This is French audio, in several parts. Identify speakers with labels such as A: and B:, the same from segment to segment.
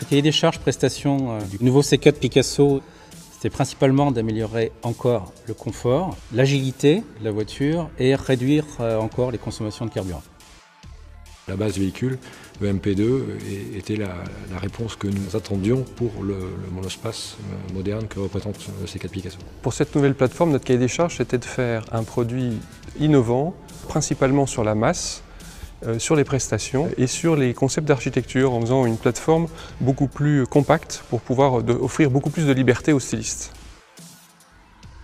A: Le cahier des charges prestation du nouveau C4 Picasso, c'était principalement d'améliorer encore le confort, l'agilité de la voiture et réduire encore les consommations de carburant.
B: La base véhicule, le MP2, était la réponse que nous attendions pour le monospace moderne que représente le C4 Picasso.
C: Pour cette nouvelle plateforme, notre cahier des charges, c'était de faire un produit innovant, principalement sur la masse, sur les prestations et sur les concepts d'architecture, en faisant une plateforme beaucoup plus compacte pour pouvoir offrir beaucoup plus de liberté aux stylistes.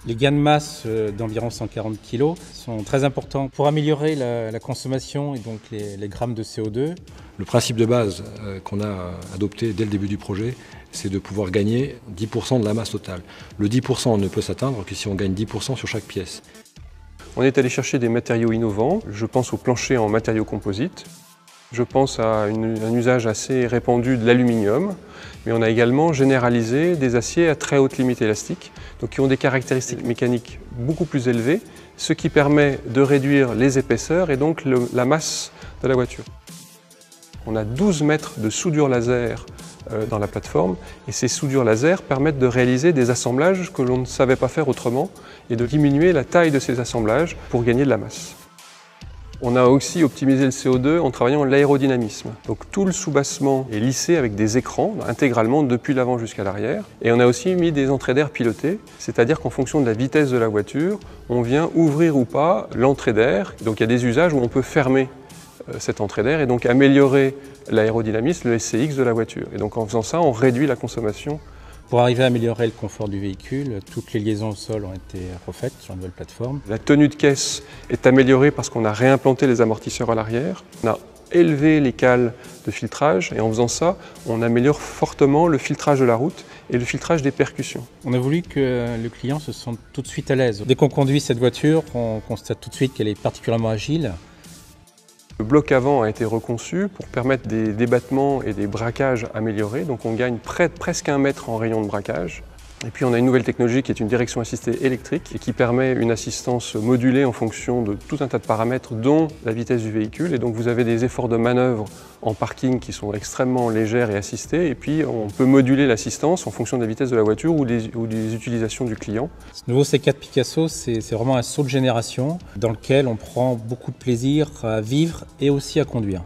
A: Les gains de masse d'environ 140 kg sont très importants pour améliorer la consommation et donc les grammes de CO2.
B: Le principe de base qu'on a adopté dès le début du projet, c'est de pouvoir gagner 10% de la masse totale. Le 10% ne peut s'atteindre que si on gagne 10% sur chaque pièce.
C: On est allé chercher des matériaux innovants. Je pense au plancher en matériaux composites. Je pense à un usage assez répandu de l'aluminium, mais on a également généralisé des aciers à très haute limite élastique, donc qui ont des caractéristiques mécaniques beaucoup plus élevées, ce qui permet de réduire les épaisseurs et donc la masse de la voiture. On a 12 mètres de soudure laser dans la plateforme et ces soudures laser permettent de réaliser des assemblages que l'on ne savait pas faire autrement et de diminuer la taille de ces assemblages pour gagner de la masse. On a aussi optimisé le CO2 en travaillant l'aérodynamisme. Donc tout le soubassement est lissé avec des écrans intégralement depuis l'avant jusqu'à l'arrière. Et on a aussi mis des entrées d'air pilotées, c'est-à-dire qu'en fonction de la vitesse de la voiture, on vient ouvrir ou pas l'entrée d'air. Donc il y a des usages où on peut fermer cette entrée d'air et donc améliorer l'aérodynamisme, le SCX de la voiture. Et donc en faisant ça, on réduit la consommation.
A: Pour arriver à améliorer le confort du véhicule, toutes les liaisons au sol ont été refaites sur la nouvelle plateforme.
C: La tenue de caisse est améliorée parce qu'on a réimplanté les amortisseurs à l'arrière. On a élevé les cales de filtrage et en faisant ça, on améliore fortement le filtrage de la route et le filtrage des percussions.
A: On a voulu que le client se sente tout de suite à l'aise. Dès qu'on conduit cette voiture, on constate tout de suite qu'elle est particulièrement agile.
C: Le bloc avant a été reconçu pour permettre des débattements et des braquages améliorés, donc on gagne presque 1 mètre en rayon de braquage. Et puis on a une nouvelle technologie qui est une direction assistée électrique et qui permet une assistance modulée en fonction de tout un tas de paramètres dont la vitesse du véhicule. Et donc vous avez des efforts de manœuvre en parking qui sont extrêmement légers et assistés. Et puis on peut moduler l'assistance en fonction de la vitesse de la voiture ou des utilisations du client.
A: Ce nouveau C4 Picasso, c'est vraiment un saut de génération dans lequel on prend beaucoup de plaisir à vivre et aussi à conduire.